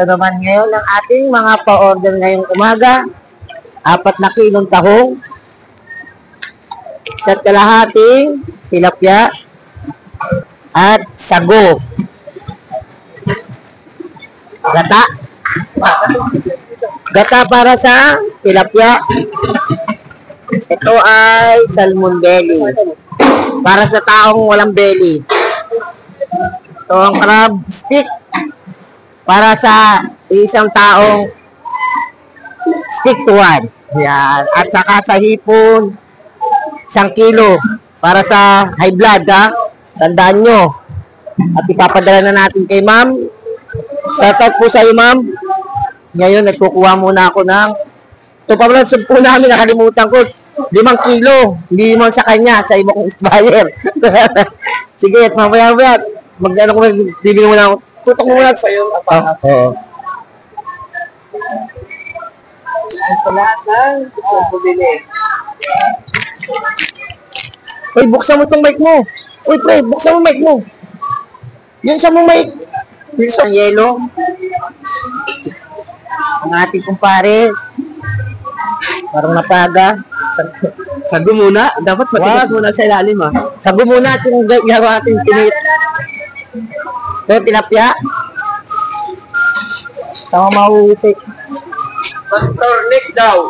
ito naman ngayon ang ating mga pa-order ngayong umaga. 4 na kilong tahong. Isa't kalahating tilapia. At sago. Gata. Gata para sa tilapia. Ito ay salmon belly. Para sa taong walang belly. Ito ang crab stick. Para sa isang taong stick to one. Yan. At saka sa hipon, 1 kilo. Para sa high blood, ha? Tandaan nyo. At ipapadala na natin kay ma'am. Shoutout po sa iyo, ma'am. Ngayon, nagkukuha muna ako ng ito pa pala, po namin, nakalimutan ko. 5 kilo. Hindi naman sa kanya, sa ibang buyer. Sige, at mamaya-maya. Mag-ano ko, bibili muna ako. Tutok mo muna sa iyo. Oo. Ito lahat ng bumili. Uy, buksan mo itong mic mo. Uy, pre, buksan mo mic mo. Yung isa mo mic. Yung yelo. Ang ating kumpare. Parang napaga. Sago muna. Dapat matigas muna sa ilalim, ha? Sago muna at yung gagawa ating pinit. Ito, tilapia. Tama mahuhusik. Turnic daw.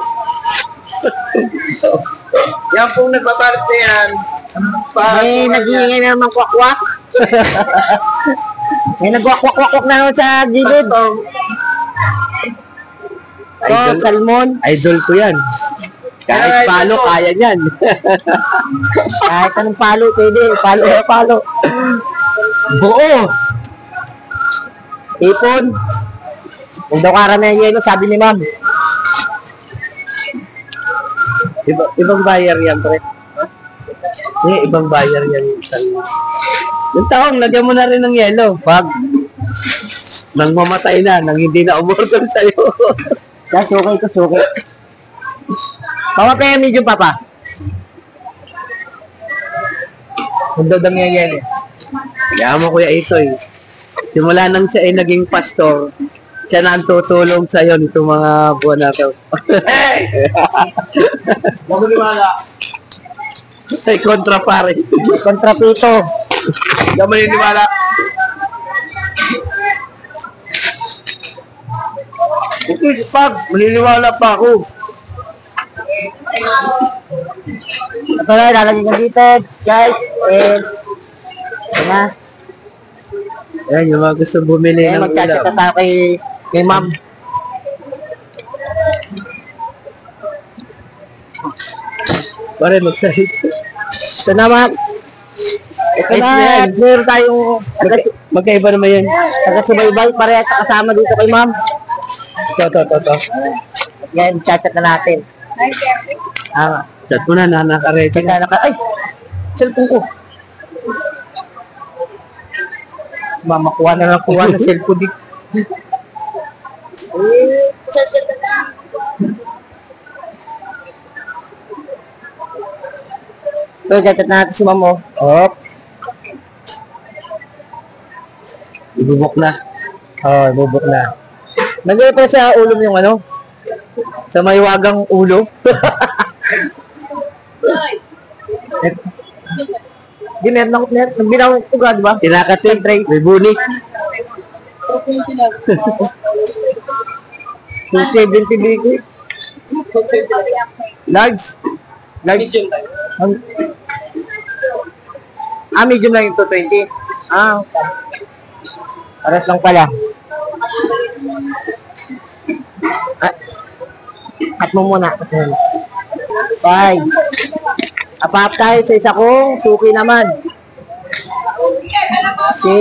Yan pong nagpapalit na yan. May naghihingi na naman kwak-kwak. May nagwakwak-kwak na naman sa gilid. Ito, salmon. Idol ko yan. Kahit palo, kaya yan. Kahit anong palo, pwede. Palo na palo. Buo. Ipon. Kung daw karami ang yelo, sabi ni ma'am. Ibang buyer yan, pre. Ibang buyer yan. Yung taong, lagyan mo na rin ng yelo. Pag nang mamatay na, nang hindi na umorder sa'yo. Kaya sukay ko, sukay. Pamapaya medyo papa. Kung daw dami ang yelo. Kaya mo, Kuya Itoy. Simula nang siya ay naging pastor, siya na ang tutulong sa'yo nito mga buwan na ito. Hey! Mamaniwala. Ay, kontra pare. Kontrapito. Mamaniwala. Okay, pag maniniwala pa ako. Ito na, lalagay ko dito, guys. And, ito na. Ayan, yung mga gusto bumili ng ulam. Magchat-chat na tayo kay ma'am. Pare, magsalit. Ito na, ma'am. Ito na, meron tayong Magkaiba naman yan. taga-subaybay, parehas sa kasama dito kay ma'am. Ito. Yan, chat-chat na natin. Chat mo na, nakarecha ka. Ay! Cellphone ko. Mamakuha na lang kuha ng cellphone dito. Chat-chat na. So, chat-chat natin si ma'am, oh. Op. Ibubok na. Oh, bubok na. Nandiyan pa sa ulo yung ano? Sa may wagang ulo. Di meron akong nagbinaw ko ga, di ba? Kinakatin, may bunik. 270 biko. Large. Medium lang yung 220. Okay. Pares lang pala. Cut mo muna. 5. Apap tayo sa isa kong suki naman. 6.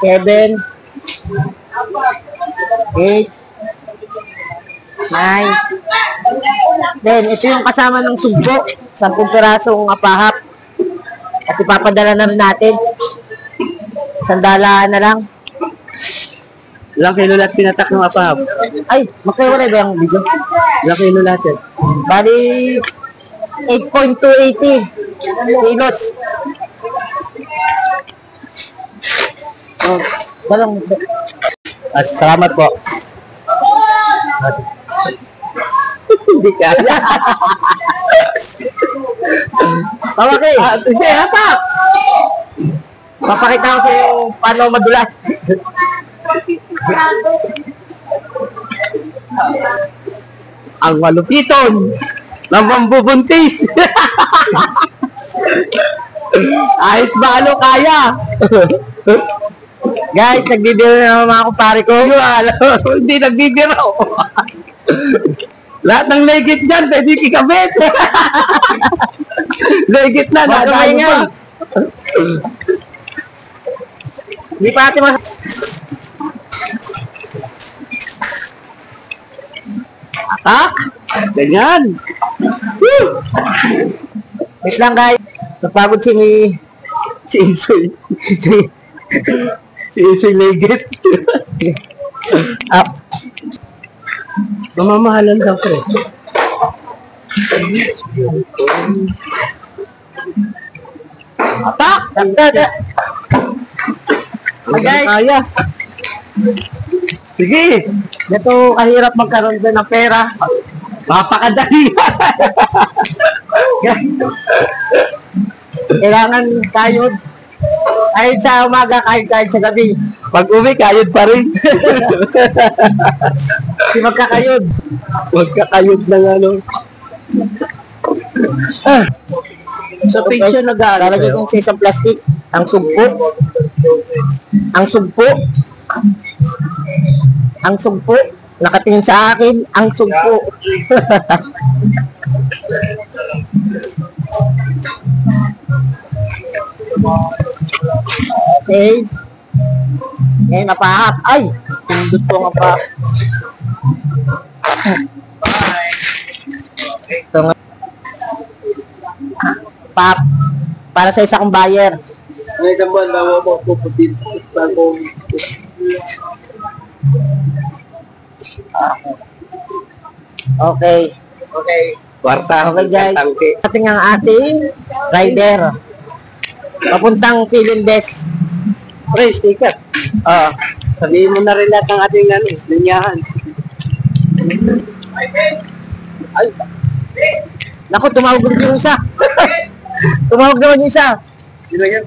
7. 8. 9. Then, ito yung kasama ng sugbo. 10 pirasong apahap. At ipapadala na rin natin. Sandalaan na lang. Ilang kilo lahat pinatak ng apahap? Ay, magkaiwalay ba yung video? Ilang kilo lahat yan? Bali, 8.280 kilos. Oh, Salamat po. Hindi kaya. Pamaki. Hindi, hatak. Papakita ko sa iyo paano madulas. Ang malupiton na mambubuntis. Kahit balo kaya. Guys, nagbibiro na naman mga kumpare ko. Hindi nagbibiro. Lahat ng legit dyan, pwede kikabit. Legit na, Huwag nadaan kumaingay. pa. Hindi pa natin Atak. Ganyan. Wait lang guys. Napagod Si Isoy. Si Isoy legit. Up. Mamamahalan daw ko. Atak! Guys, Kaya. Sige. ito kahirap magkaroon din ng pera. Mapakadali. Kailangan kayod. Kahit sa umaga, kahit sa gabi. Pag uwi, kayod pa rin. Hindi magkakayod. Huwag ka kayod ng ano. Sa So, picture guys, nag-aaral lalagay kayo? ko sa isang plastic. Ang sugpo. Ang sugpo. Ang sugpo. Nakatingin sa akin. Ang sugpo. Okay. Ngayon, napahap. Ay! Tundot ko nga pa. Ito nga. Pap. Para sa isa kong buyer. Ay, isang buwan na mo puputin. Okay. Okay. Kwarta. Okay guys. Tangke. Ating ang ating rider. Papuntang Pilindes. Pre, sticker. Sabihin mo na rin lahat ng ating ano, linyahan. Ay, Naku, tumawag ulit yung isa. Tumawag naman yung isa. ilagyan.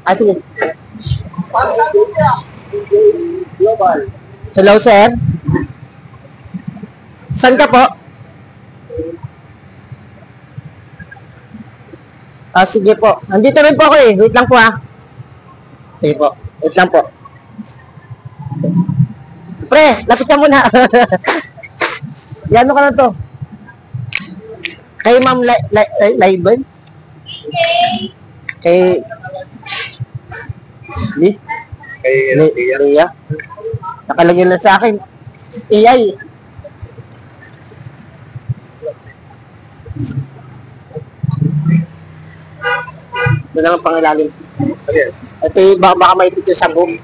Ah, sige. Global. Hello, sir. Saan ka po? Ah, sige po. Nandito rin po ako eh. Wait lang po ah. Sige po. Wait lang po. Pre, lapit ka muna. Yan ka na to. Kay Ma'am Laibon? Kay... Li? Kay Leia? Nakalagay lang sa akin. AI. Doon ang pangilalim. Ito yung baka may picture sa boom.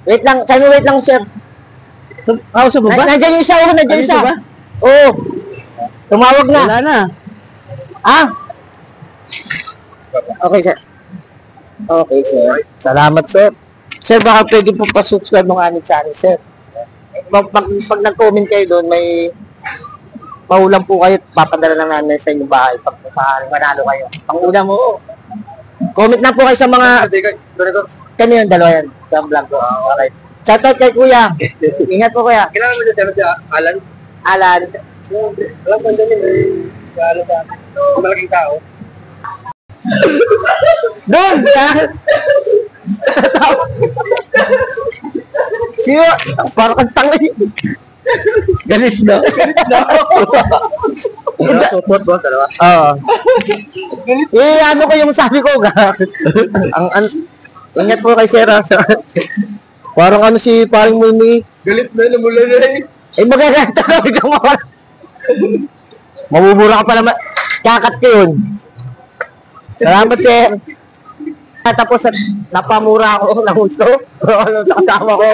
Wait lang, sabi mo wait lang sir. Sa baba? Nandiyan yung isa, oh, nandiyan yung isa. Ano, ba? Oo. Tumawag na. Wala na. Ah? Okay, sir. Okay, sir. Salamat, sir. Sir, baka pwede po pa-subscribe ng aming channel, sir. Pag nag-comment kayo doon, may paulam po kayo, papadala lang namin sa inyong bahay pag sakaling manalo kayo. Pangulam mo. Comment na po kayo sa mga... Kami yung dalawa yan sa vlog ko. Okay. Shoutout kay Kuya. Ingat po, Kuya. Kailangan mo siya, Alan? Alan. Alam mo dyan yung malaking tao. Doon! Siyo, parang kang tangay. Galit na. Support boss, dalawa. Oo. Ano ko yung sabi ko, ingat po kay Sera. Parang ano si paring Mumi. Galit na, namula na eh. Magagata ka mo. Mamumura ka pala. Kakat ko yun. Salamat, sir. Tapos napamura ako ng gusto. Ano sa kasama ko.